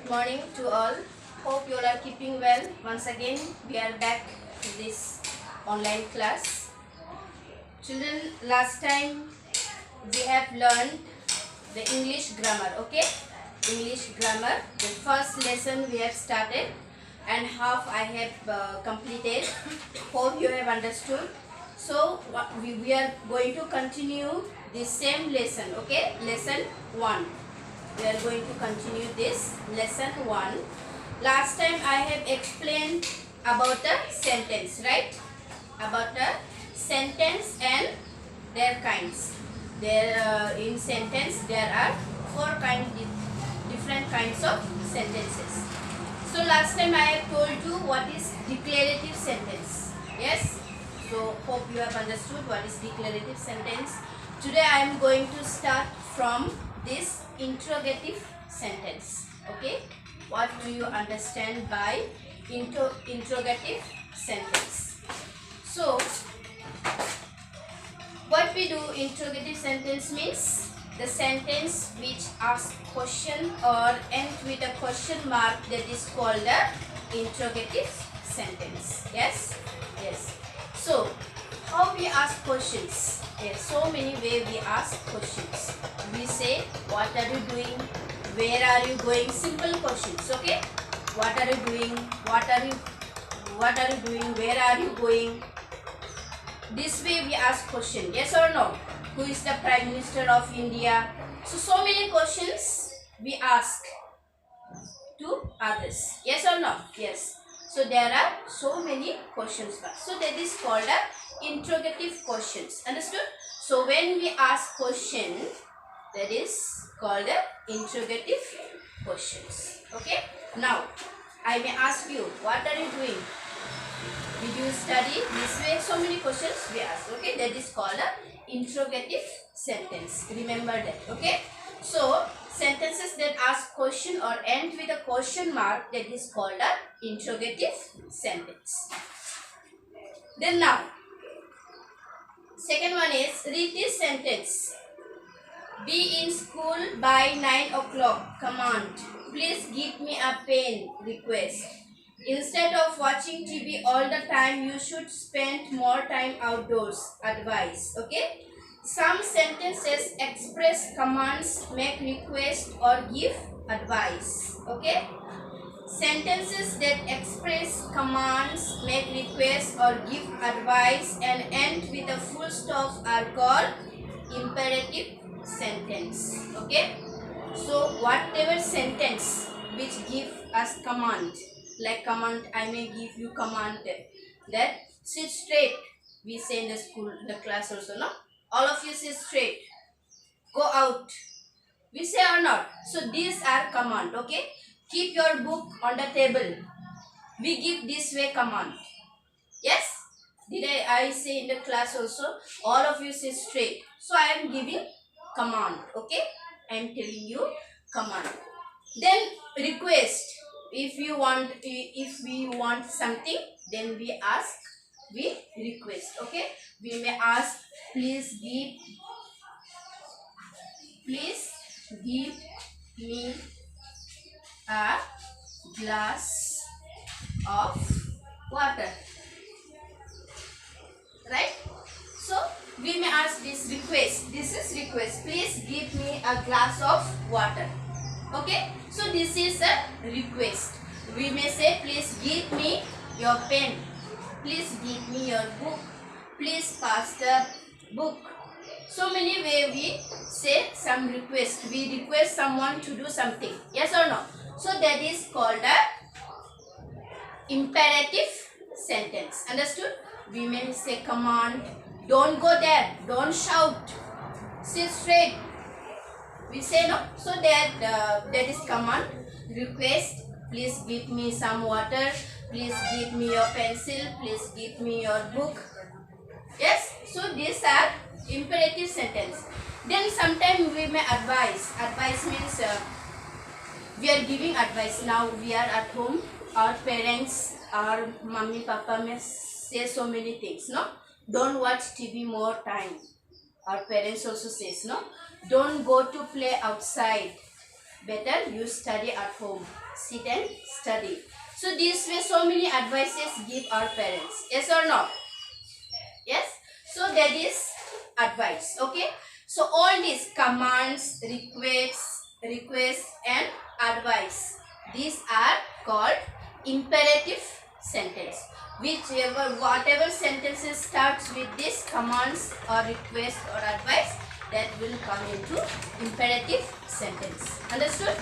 Good morning to all. Hope you all are keeping well. Once again, we are back to this online class. Children, last time we have learned the English grammar, okay? English grammar. The first lesson we have started and half I have completed. Hope you have understood. So, we are going to continue the same lesson, okay? Lesson 1. We are going to continue this lesson 1. Last time I have explained about a sentence, right? About a sentence and their kinds. In sentence there are different kinds of sentences. So last time I have told you what is declarative sentence. Yes? So hope you have understood what is declarative sentence. Today I am going to start from this interrogative sentence. Okay, what do you understand by interrogative sentence? So what we do, interrogative sentence means the sentence which asks question or ends with a question mark, that is called the interrogative sentence. Yes, yes. So how we ask questions? There are so many ways we ask questions. We say, what are you doing? Where are you going? Simple questions, okay? What are you doing? What are you doing? Where are you going? This way we ask question, yes or no? Who is the Prime Minister of India? So many questions we ask to others, yes or no? Yes. So there are so many questions. So that is called a interrogative questions. Understood? So when we ask question, that is called a interrogative questions. Okay? Now, I may ask you, what are you doing? Did you study this way? So many questions we ask. Okay? That is called a interrogative sentence. Remember that. Okay? So, sentences that ask question or end with a question mark, that is called a interrogative sentence. Then now, second one is, read this sentence. Be in school by 9 o'clock. Command. Please give me a pen. Request. Instead of watching TV all the time, you should spend more time outdoors. Advice. Okay? Some sentences express commands, make requests or give advice. Okay? Sentences that express commands, make requests or give advice and end with a full stop are called imperative sentence. Okay? So whatever sentence which give us command, like command, I may give you command that sit straight. We say in the school, the class also, no? All of you sit straight. Go out. We say or not? So these are command. Okay? Keep your book on the table. We give this way command. Yes? Did I say in the class also? All of you sit straight. So I am giving command. Okay? I am telling you command. Then request. If we want something, then we ask, we request. Okay? We may ask, please give me a glass of water. Right? So we may ask this request. This is request. Please give me a glass of water. Okay? So this is a request. We may say, please give me your pen. Please give me your book. Please pass the book. So many ways we say some request. We request someone to do something. Yes or no? So that is called a imperative sentence. Understood? We may say command. Don't go there. Don't shout. Sit straight. We say no. So that is command. Request. Please give me some water. Please give me your pencil. Please give me your book. Yes. So these are imperative sentence. Then sometimes we may advise. Advice means we are giving advice. Now we are at home. Our parents, our mummy, papa may say so many things. No. Don't watch TV more time. Our parents also says no. Don't go to play outside. better you study at home. Sit and study. So this way so many advices give our parents. Yes or no? Yes. So that is advice. Okay. So all these commands, requests and advice, these are called imperative sentence. Whatever sentences starts with this commands or request or advice, that will come into imperative sentence. Understood?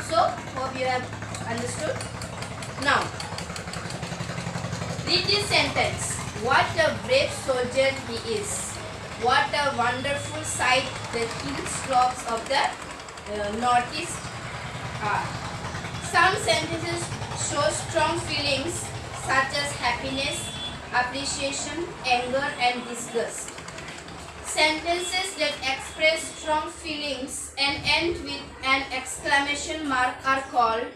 So hope you have understood. Now read this sentence. What a brave soldier he is. What a wonderful sight the hill slopes of the northeast are. Some sentences show strong feelings such as happiness, appreciation, anger and disgust. Sentences that express strong feelings and end with an exclamation mark are called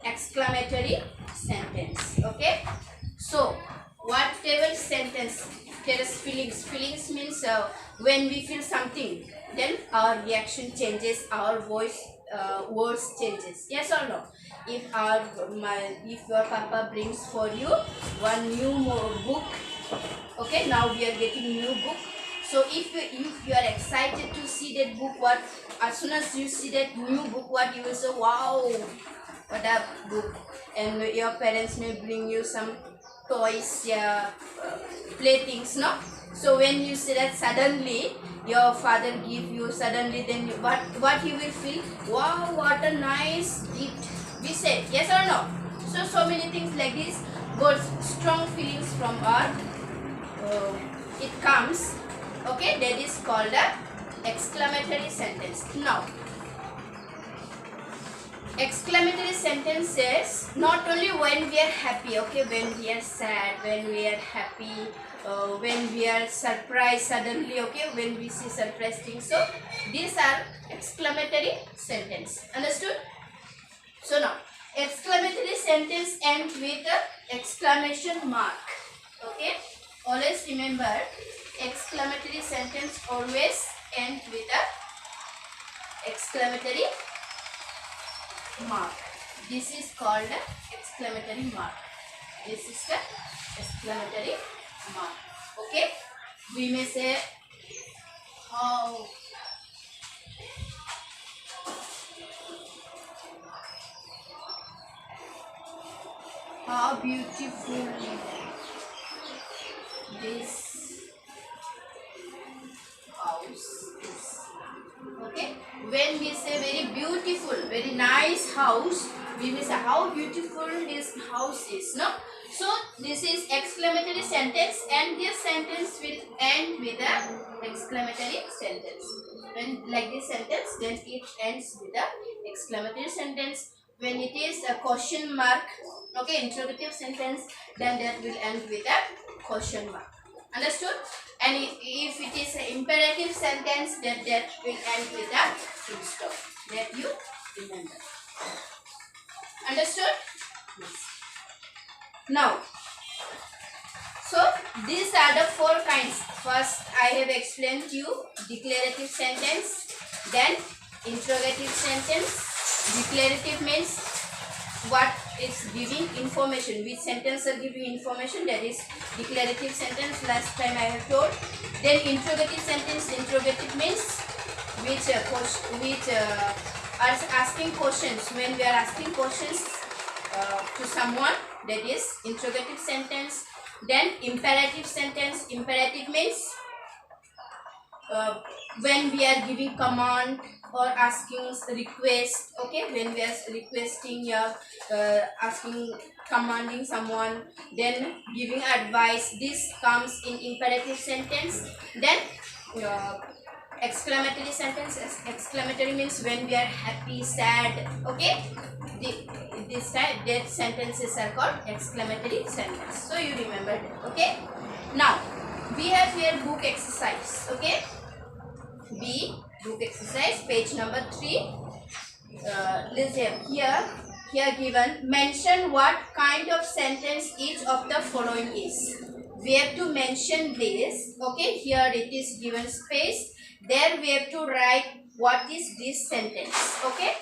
exclamatory sentence. Okay. So whatever sentence tells feelings means when we feel something, then our reaction changes, our voice words changes. Yes or no? If your papa brings for you one new book, okay, now we are getting new book. So if you are excited to see that book, what as soon as you see that new book, what you will say, wow, what a book. And your parents may bring you some toys, playthings, no? So when you say that suddenly your father give you suddenly, then what you will feel? Wow, what a nice gift. We say yes or no? So many things like this, got strong feelings from our it comes. Okay, that is called a exclamatory sentence. Now exclamatory sentence says not only when we are happy, okay, when we are sad, when we are happy, when we are surprised suddenly, okay, when we see surprise things. So these are exclamatory sentence. Understood? So now exclamatory sentence ends with a exclamation mark. Okay, always remember exclamatory sentence always ends with a exclamatory mark. This is called the exclamatory mark. This is the exclamatory mark. Okay, we may say how beautiful this house is. Okay, when we say very beautiful, very nice house, we may say how beautiful this house is, no? So this is exclamatory sentence, and this sentence will end with a exclamatory sentence. When like this sentence, then it ends with a exclamatory sentence. When it is a question mark, okay, interrogative sentence, then that will end with a question mark. Understood? And if it is an imperative sentence, then that will end with a full stop. That you remember. Understood? Yes. Now, so these are the four kinds. First, I have explained to you declarative sentence, then interrogative sentence. Declarative means what is giving information, which sentence are giving information, that is declarative sentence. Last time I have told. Then interrogative sentence. Interrogative means which are asking questions. When we are asking questions to someone, that is interrogative sentence. Then imperative sentence. Imperative means when we are giving command or asking request, okay, when we are requesting asking, commanding someone, then giving advice, this comes in imperative sentence. Then exclamatory sentence. Exclamatory means when we are happy, sad, okay, this type, that sentences are called exclamatory sentence. So you remember that. Okay, now we have here book exercise. Okay, B, book exercise, page number 3. Listen here given, mention what kind of sentence each of the following is. We have to mention this. Okay, here it is given space. There we have to write what is this sentence. Okay,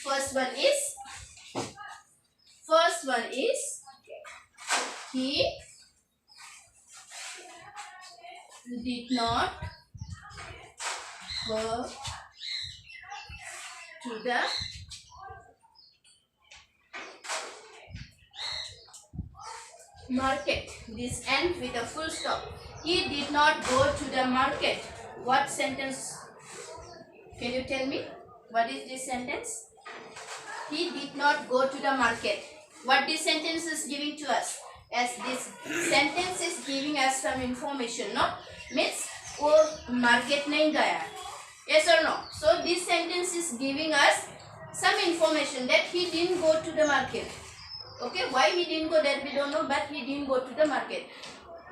First one is he did not go to the market. This ends with a full stop. He did not go to the market. What sentence? Can you tell me? What is this sentence? He did not go to the market. What this sentence is giving to us? As this sentence is giving us some information, no? Means वो market नहीं गया. Yes or no? So this sentence is giving us some information that he didn't go to the market. Okay, why he didn't go that we don't know, but he didn't go to the market.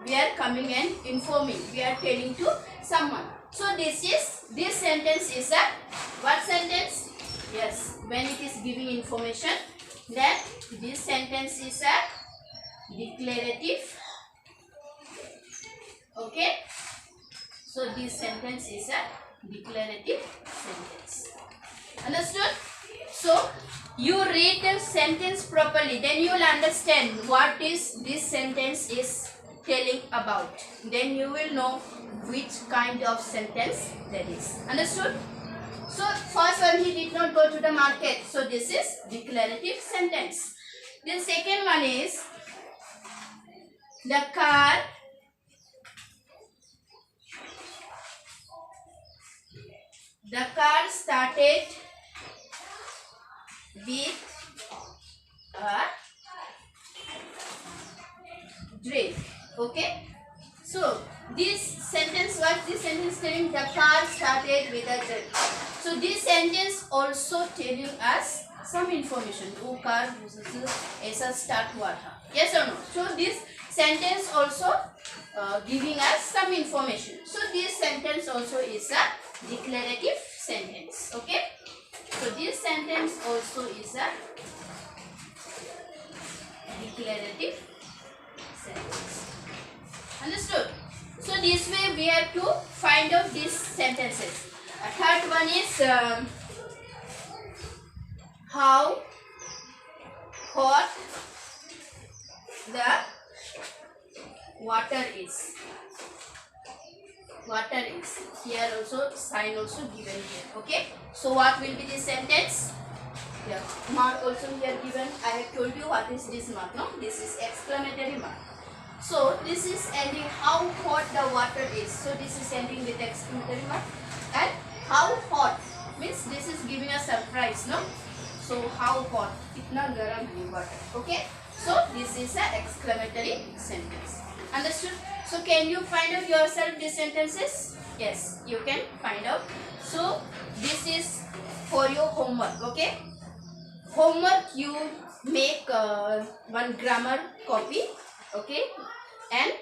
We are coming and informing. We are telling to someone. So this sentence is a what sentence? Yes, when it is giving information, then this sentence is a declarative. Okay, so this sentence is a declarative sentence. Understood? So you read the sentence properly, then you will understand what is this sentence is telling about. Then you will know which kind of sentence that is. Understood? So first one, he did not go to the market. So this is declarative sentence. Then second one is the car started with a drill. Okay. So this sentence, what this sentence telling? The car started with a drill. So this sentence also telling us some information. वो car ऐसा start हुआ था. Yes or no? So this sentence also giving us some information. So this sentence also is a declarative sentence. Okay. So this sentence also is a declarative sentence. Understood? So this way we have to find out these sentences. A third one is how hot the water is. Water is. Here also sign also given here. Okay. So what will be this sentence? Yeah. Mark also here given. I have told you what is this mark. No, this is exclamatory mark. So this is ending how hot the water is. So this is ending with exclamatory mark. And how hot means this is giving a surprise. No. So how hot? Kitna garam hai water. Okay. So this is an exclamatory sentence. Understood? So can you find out yourself these sentences? Yes, you can find out. So this is for your homework. Okay. Homework you make one grammar copy. Okay. And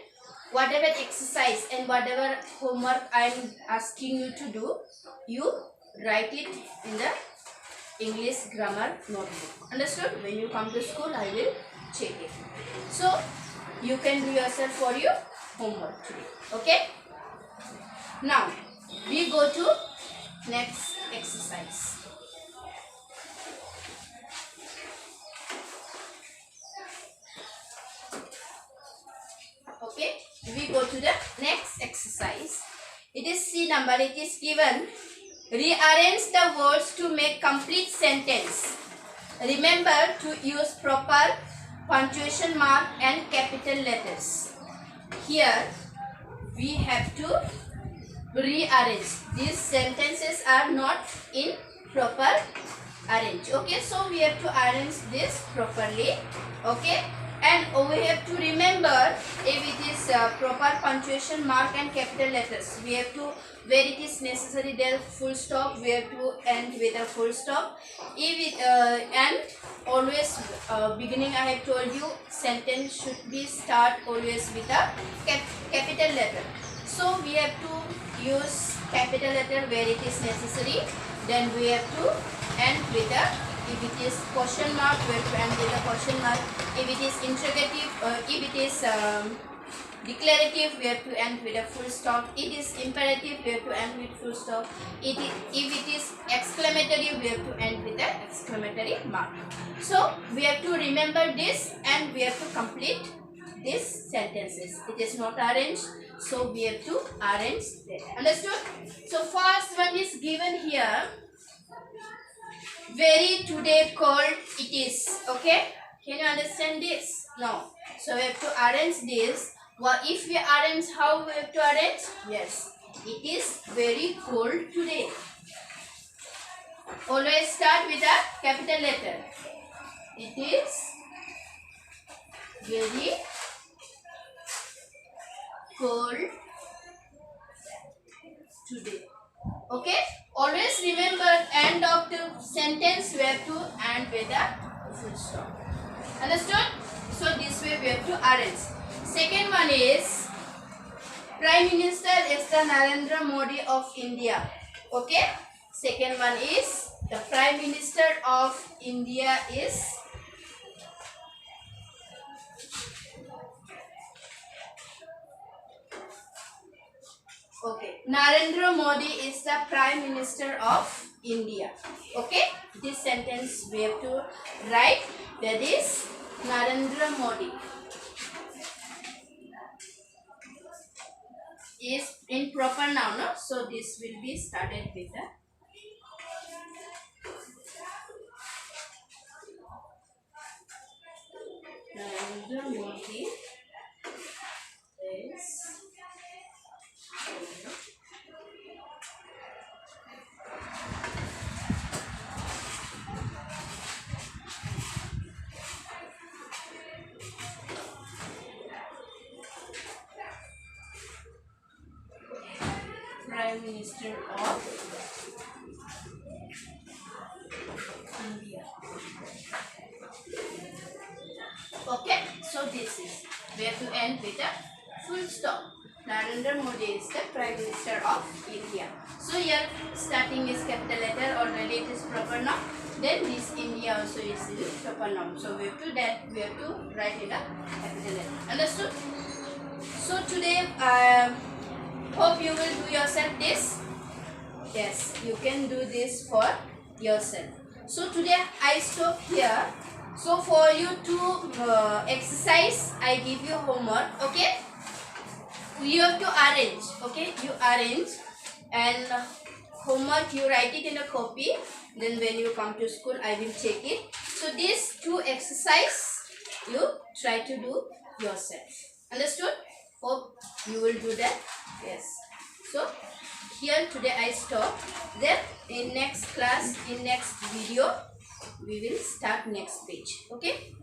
whatever exercise and whatever homework I am asking you to do, you write it in the English grammar notebook. Understood? When you come to school, I will check it. So you can do yourself for your homework today. Okay? Now we go to next exercise. Okay, we go to the next exercise. It is C number. It is given. Rearrange the words to make complete sentence. Remember to use proper punctuation mark and capital letters. Here we have to rearrange. These sentences are not in proper arrange. Okay, so we have to arrange this properly. Okay. And we have to remember if it is proper punctuation mark and capital letters. We have to, where it is necessary there full stop, we have to end with a full stop. If it, and always beginning I have told you sentence should be start always with a capital letter. So we have to use capital letter where it is necessary. Then we have to end with a, if it is question mark, we have to end with a question mark. If it is interrogative, if it is declarative, we have to end with a full stop. It is imperative, we have to end with full stop. If it is exclamatory, we have to end with an exclamatory mark. So we have to remember this and we have to complete these sentences. It is not arranged, so we have to arrange them. Understood? So first one is given here. Very today cold it is. Okay? Can you understand this? No. So we have to arrange this. Well, if we arrange, how we have to arrange? Yes. It is very cold today. Always start with a capital letter. It is very cold today. Okay? Always remember, end of the sentence we have to end with a full stop. Understood? So this way we have to arrange. Second one is Prime Minister is the Narendra Modi of India. Okay? Second one is the Prime Minister of India is Narendra Modi is the Prime Minister of India. Okay? This sentence we have to write. That is Narendra Modi is in proper noun. No? So this will be started with the Narendra Modi is Prime Minister of India. Okay, so this is, we have to end with a full stop. Narendra Modi is the Prime Minister of India. So here starting is capital letter, already it is proper noun. Then this India also is proper noun. So we have to write in a capital letter. Understood? So today hope you will do yourself this. Yes, you can do this for yourself. So today I stop here. So for you to exercise, I give you homework. Okay? You have to arrange. Okay? You arrange and homework you write it in a copy. Then when you come to school, I will check it. So these two exercise you try to do yourself. Understood? Hope you will do that. Yes. So here today I stop. Then in next class, in next video, we will start next page. Okay.